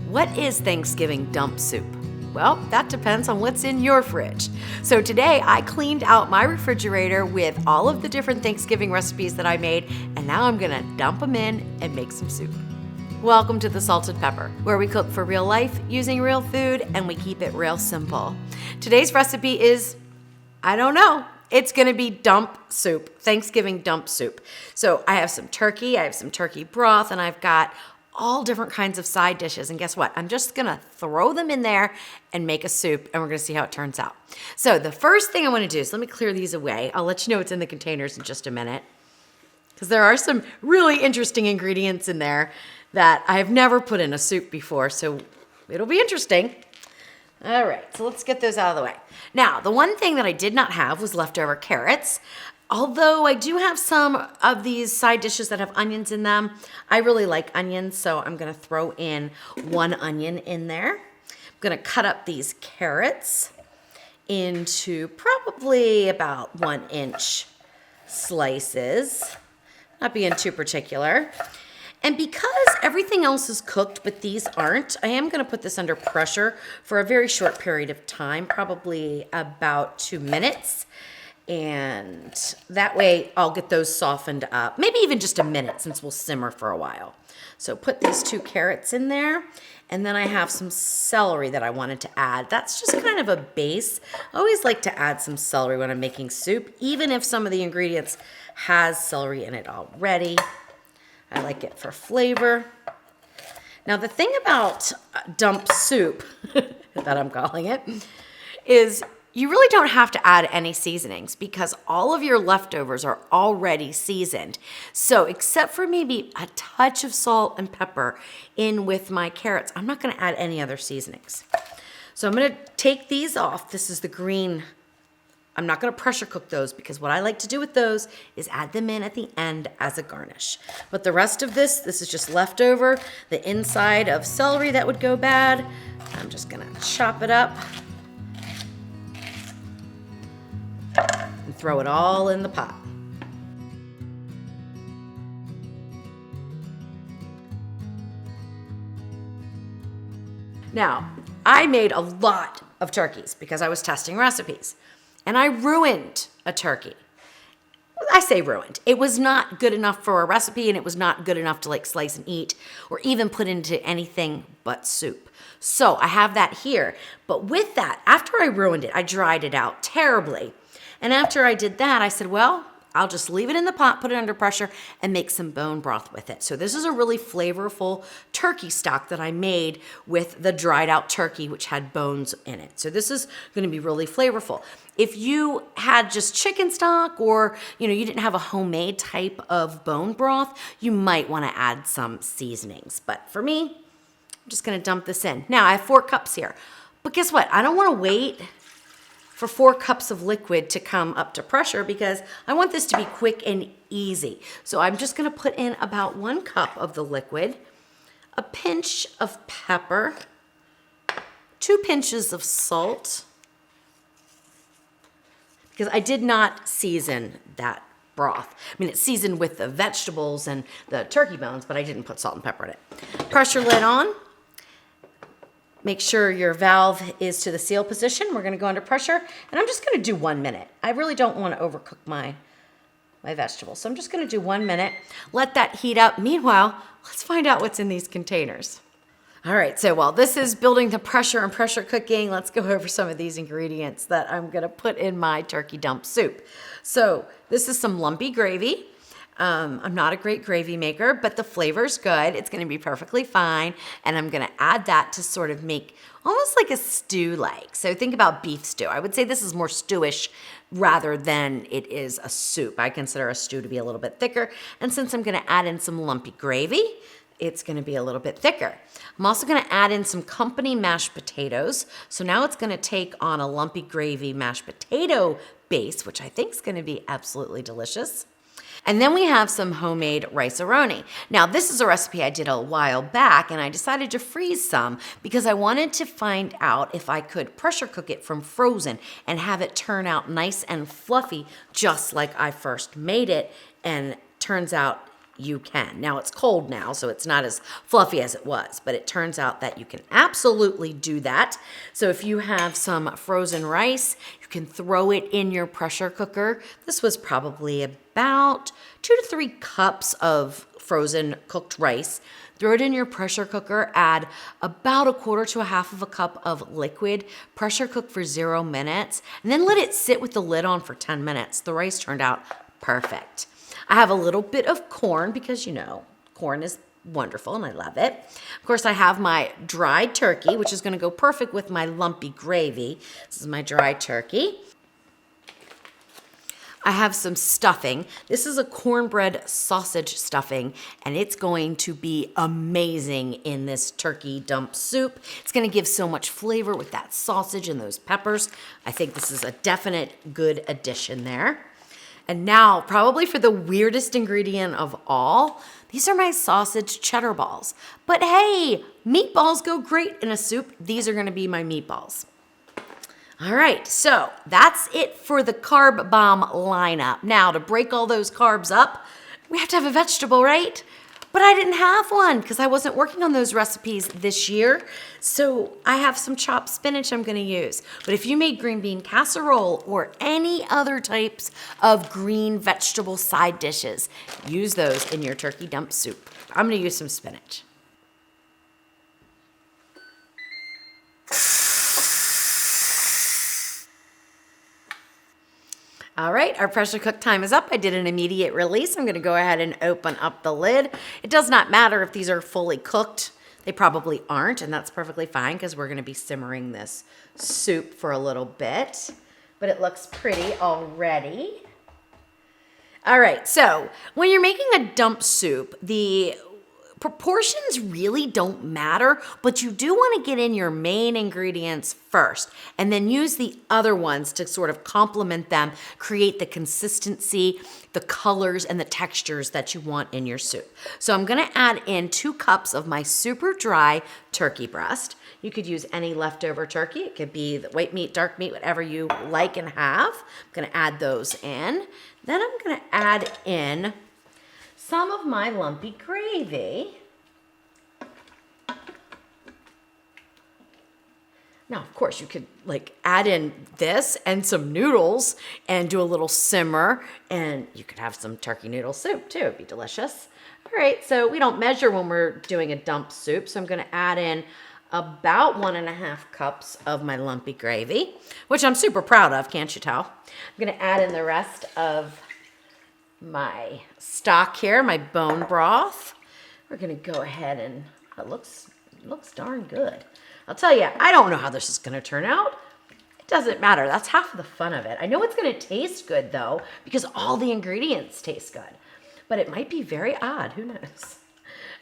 What is Thanksgiving dump soup? Well, that depends on what's in your fridge. So today I cleaned out my refrigerator with all of the different Thanksgiving recipes that I made, and now I'm gonna dump them in and make some soup. Welcome to the Salted Pepper, where we cook for real life using real food and we keep it real simple. Today's recipe is, I don't know, it's gonna be dump soup, Thanksgiving dump soup. So I have some turkey, I have some turkey broth, and I've got all different kinds of side dishes. And guess what? I'm just gonna throw them in there and make a soup, and we're gonna see how it turns out. So the first thing I wanna do is let me clear these away. I'll let you know what's in the containers in just a minute, because there are some really interesting ingredients in there that I have never put in a soup before, so it'll be interesting. All right, so let's get those out of the way. Now, the one thing that I did not have was leftover carrots. Although I do have some of these side dishes that have onions in them. I really like onions, so I'm gonna throw in one onion in there. I'm gonna cut up these carrots into probably about 1-inch slices, not being too particular. And because everything else is cooked, but these aren't, I am gonna put this under pressure for a very short period of time, probably about 2 minutes. And that way I'll get those softened up, maybe even just a minute since we'll simmer for a while. So put these 2 carrots in there, and then I have some celery that I wanted to add. That's just kind of a base. I always like to add some celery when I'm making soup, even if some of the ingredients has celery in it already. I like it for flavor. Now the thing about dump soup, that I'm calling it, is you really don't have to add any seasonings because all of your leftovers are already seasoned. So except for maybe a touch of salt and pepper in with my carrots, I'm not gonna add any other seasonings. So I'm gonna take these off. This is the green. I'm not gonna pressure cook those because what I like to do with those is add them in at the end as a garnish. But the rest of this is just leftover. The inside of celery that would go bad. I'm just gonna chop it up and throw it all in the pot. Now, I made a lot of turkeys because I was testing recipes, and I ruined a turkey. I say ruined. It was not good enough for a recipe, and it was not good enough to like slice and eat or even put into anything but soup. So I have that here. But with that, after I ruined it, I dried it out terribly. And after I did that, I said, well, I'll just leave it in the pot, put it under pressure, and make some bone broth with it. So this is a really flavorful turkey stock that I made with the dried out turkey, which had bones in it. So this is gonna be really flavorful. If you had just chicken stock or you didn't have a homemade type of bone broth, you might wanna add some seasonings. But for me, I'm just gonna dump this in. Now I have 4 cups here, but guess what? I don't wanna wait for 4 cups of liquid to come up to pressure because I want this to be quick and easy. So I'm just gonna put in about 1 cup of the liquid, a pinch of pepper, 2 pinches of salt, because I did not season that broth. I mean, it's seasoned with the vegetables and the turkey bones, but I didn't put salt and pepper in it. Pressure lid on. Make sure your valve is to the seal position. We're gonna go under pressure, and I'm just gonna do 1 minute. I really don't wanna overcook my vegetables, so I'm just gonna do 1 minute. Let that heat up. Meanwhile, let's find out what's in these containers. All right, so while this is building the pressure and pressure cooking, let's go over some of these ingredients that I'm gonna put in my turkey dump soup. So this is some lumpy gravy. I'm not a great gravy maker, but the flavor's good. It's gonna be perfectly fine. And I'm gonna add that to sort of make almost like a stew-like. So think about beef stew. I would say this is more stewish rather than it is a soup. I consider a stew to be a little bit thicker. And since I'm gonna add in some lumpy gravy, it's gonna be a little bit thicker. I'm also gonna add in some company mashed potatoes. So now it's gonna take on a lumpy gravy mashed potato base, which I think is gonna be absolutely delicious. And then we have some homemade Rice-A-Roni. Now, this is a recipe I did a while back, and I decided to freeze some because I wanted to find out if I could pressure cook it from frozen and have it turn out nice and fluffy, just like I first made it. And turns out you can. Now it's cold now, so it's not as fluffy as it was, but it turns out that you can absolutely do that. So if you have some frozen rice, you can throw it in your pressure cooker. This was probably about 2 to 3 cups of frozen cooked rice. Throw it in your pressure cooker, add about 1/4 to 1/2 of a cup of liquid, pressure cook for 0 minutes, and then let it sit with the lid on for 10 minutes. The rice turned out perfect. I have a little bit of corn because, you know, corn is wonderful and I love it. Of course, I have my dried turkey, which is going to go perfect with my lumpy gravy. This is my dried turkey. I have some stuffing. This is a cornbread sausage stuffing, and it's going to be amazing in this turkey dump soup. It's gonna give so much flavor with that sausage and those peppers. I think this is a definite good addition there. And now, probably for the weirdest ingredient of all, these are my sausage cheddar balls. But hey, meatballs go great in a soup. These are gonna be my meatballs. All right, so that's it for the carb bomb lineup. Now, to break all those carbs up, we have to have a vegetable, right? But I didn't have one because I wasn't working on those recipes this year. So I have some chopped spinach I'm gonna use. But if you made green bean casserole or any other types of green vegetable side dishes, use those in your turkey dump soup. I'm gonna use some spinach. All right, our pressure cook time is up. I did an immediate release. I'm gonna go ahead and open up the lid. It does not matter if these are fully cooked. They probably aren't, and that's perfectly fine because we're gonna be simmering this soup for a little bit, but it looks pretty already. All right, so when you're making a dump soup, the proportions really don't matter, but you do want to get in your main ingredients first and then use the other ones to sort of complement them, create the consistency, the colors, and the textures that you want in your soup. So I'm going to add in 2 cups of my super dry turkey breast. You could use any leftover turkey. It could be the white meat, dark meat, whatever you like and have. I'm going to add those in. Then I'm going to add in some of my lumpy gravy. Now, of course, you could like add in this and some noodles and do a little simmer, and you could have some turkey noodle soup too. It'd be delicious. All right, so we don't measure when we're doing a dump soup, so I'm gonna add in about 1.5 cups of my lumpy gravy, which I'm super proud of, can't you tell? I'm gonna add in the rest of my stock here, my bone broth. We're gonna go ahead and it looks darn good. I'll tell you, I don't know how this is gonna turn out. It doesn't matter, that's half of the fun of it. I know it's gonna taste good though, because all the ingredients taste good, but it might be very odd, who knows?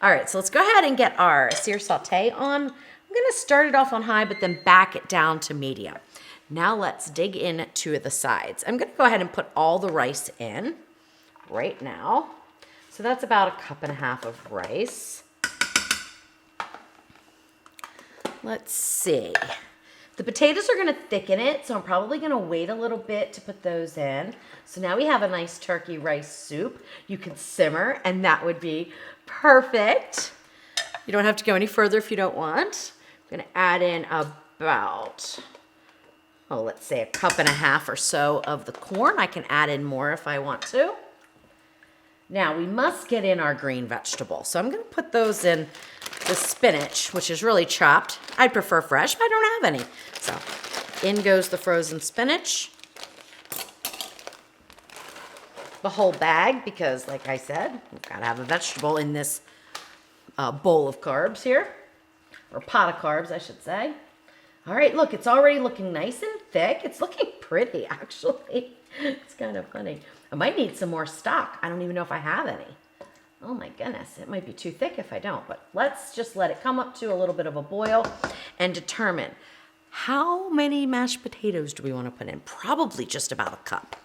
All right, so let's go ahead and get our sear saute on. I'm gonna start it off on high, but then back it down to medium. Now let's dig into the sides. I'm gonna go ahead and put all the rice in right now. So that's about 1.5 cups of rice. Let's see. The potatoes are gonna thicken it, so I'm probably gonna wait a little bit to put those in. So now we have a nice turkey rice soup. You can simmer, and that would be perfect. You don't have to go any further if you don't want. I'm gonna add in about, let's say 1.5 cups or so of the corn. I can add in more if I want to. Now we must get in our green vegetables. So I'm gonna put those in the spinach, which is really chopped. I'd prefer fresh, but I don't have any. So in goes the frozen spinach. The whole bag, because like I said, we've gotta have a vegetable in this bowl of carbs here, or pot of carbs, I should say. All right, look, it's already looking nice and thick. It's looking pretty, actually. It's kind of funny. I might need some more stock. I don't even know if I have any. Oh my goodness, it might be too thick if I don't, but let's just let it come up to a little bit of a boil and determine how many mashed potatoes do we want to put in? Probably just about 1 cup.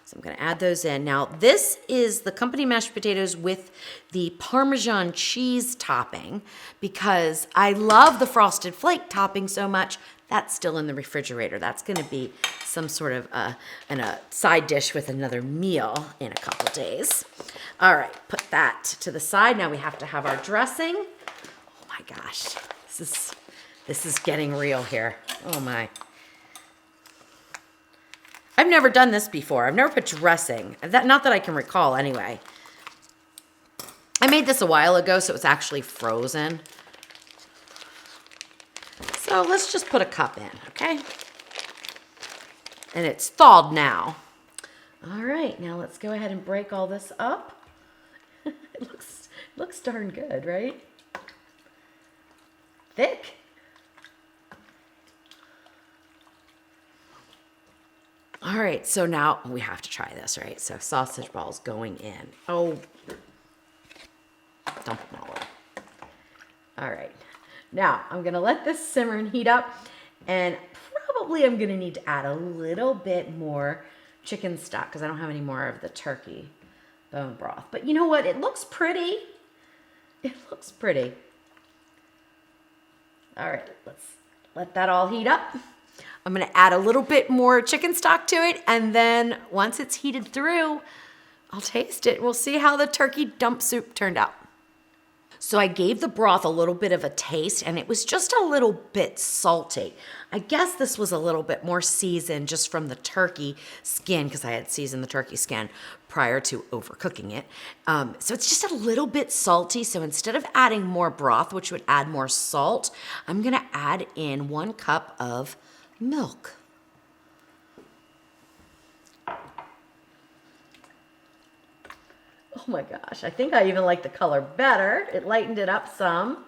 So I'm gonna add those in. Now this is the company mashed potatoes with the Parmesan cheese topping because I love the frosted flake topping so much. That's still in the refrigerator. That's gonna be some sort of a side dish with another meal in a couple days. All right, put that to the side. Now we have to have our dressing. Oh my gosh, this is getting real here. Oh my. I've never done this before. I've never put dressing. Not that I can recall anyway. I made this a while ago, so it's actually frozen. So let's just put a cup in, okay? And it's thawed now. All right, now let's go ahead and break all this up. It looks darn good, right? Thick. All right, so now we have to try this, right? So sausage balls going in. Oh, dump them all over. All right, now I'm gonna let this simmer and heat up, and probably I'm gonna need to add a little bit more chicken stock because I don't have any more of the turkey bone broth. But you know what? It looks pretty. It looks pretty. All right, let's let that all heat up. I'm gonna add a little bit more chicken stock to it, and then once it's heated through, I'll taste it. We'll see how the turkey dump soup turned out. So I gave the broth a little bit of a taste, and it was just a little bit salty. I guess this was a little bit more seasoned just from the turkey skin, because I had seasoned the turkey skin prior to overcooking it. So it's just a little bit salty. So instead of adding more broth, which would add more salt, I'm gonna add in 1 cup of milk. Oh my gosh, I think I even like the color better. It lightened it up some.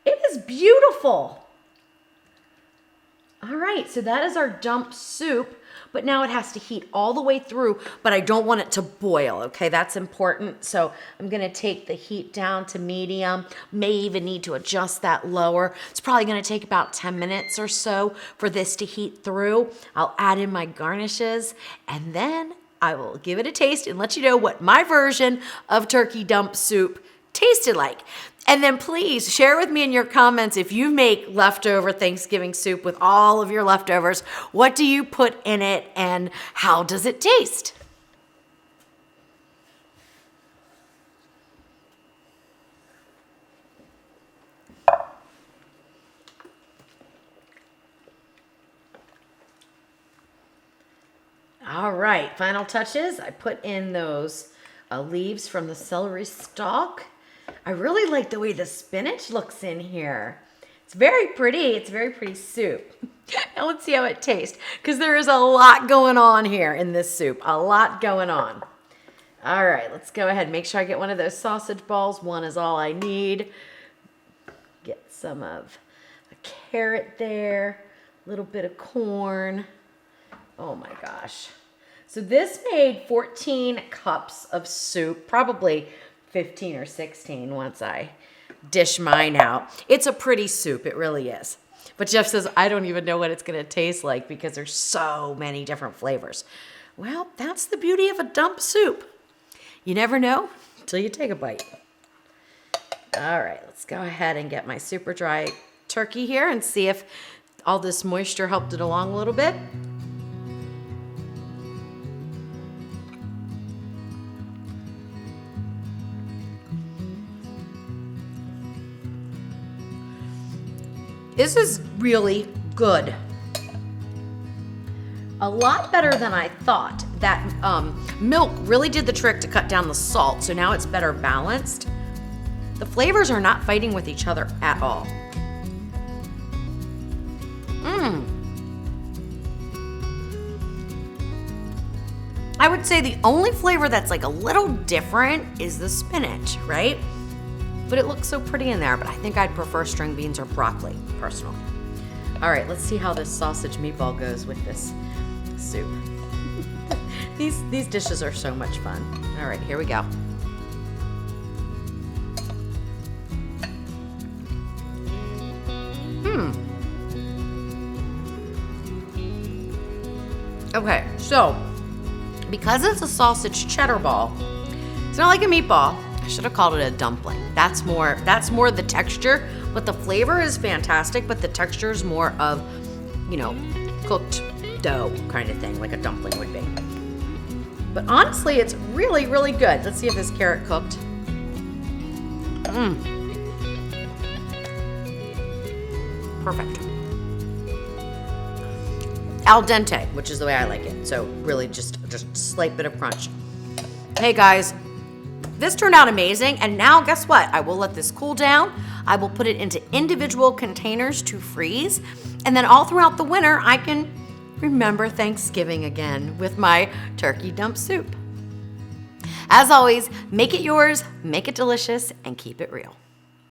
It is beautiful. All right, so that is our dump soup, but now it has to heat all the way through, but I don't want it to boil, okay? That's important. So I'm gonna take the heat down to medium, may even need to adjust that lower. It's probably gonna take about 10 minutes or so for this to heat through. I'll add in my garnishes, and then I will give it a taste and let you know what my version of turkey dump soup tasted like. And then please share with me in your comments if you make leftover Thanksgiving soup with all of your leftovers. What do you put in it and how does it taste? All right, final touches. I put in those leaves from the celery stalk. I really like the way the spinach looks in here. It's very pretty. It's very pretty soup. Now let's see how it tastes, because there is a lot going on here in this soup. A lot going on. All right, let's go ahead. Make sure I get one of those sausage balls. One is all I need. Get some of a carrot there. A little bit of corn. Oh my gosh. So this made 14 cups of soup, probably 15 or 16 once I dish mine out. It's a pretty soup, it really is. But Jeff says, I don't even know what it's gonna taste like because there's so many different flavors. Well, that's the beauty of a dump soup. You never know until you take a bite. All right, let's go ahead and get my super dry turkey here and see if all this moisture helped it along a little bit. This is really good. A lot better than I thought. That milk really did the trick to cut down the salt, so now it's better balanced. The flavors are not fighting with each other at all. I would say the only flavor that's like a little different is the spinach, right? But it looks so pretty in there, but I think I'd prefer string beans or broccoli, personally. All right, let's see how this sausage meatball goes with this soup. These dishes are so much fun. All right, here we go. Okay, so because it's a sausage cheddar ball, it's not like a meatball. I should have called it a dumpling. That's more the texture, but the flavor is fantastic, but the texture is more of you know, cooked dough kind of thing, like a dumpling would be. But honestly, it's really, really good. Let's see if this carrot cooked. Perfect. Al dente, which is the way I like it. So really just a slight bit of crunch. Hey guys, this turned out amazing. And now guess what? I will let this cool down. I will put it into individual containers to freeze. And then all throughout the winter, I can remember Thanksgiving again with my turkey dump soup. As always, make it yours, make it delicious, and keep it real.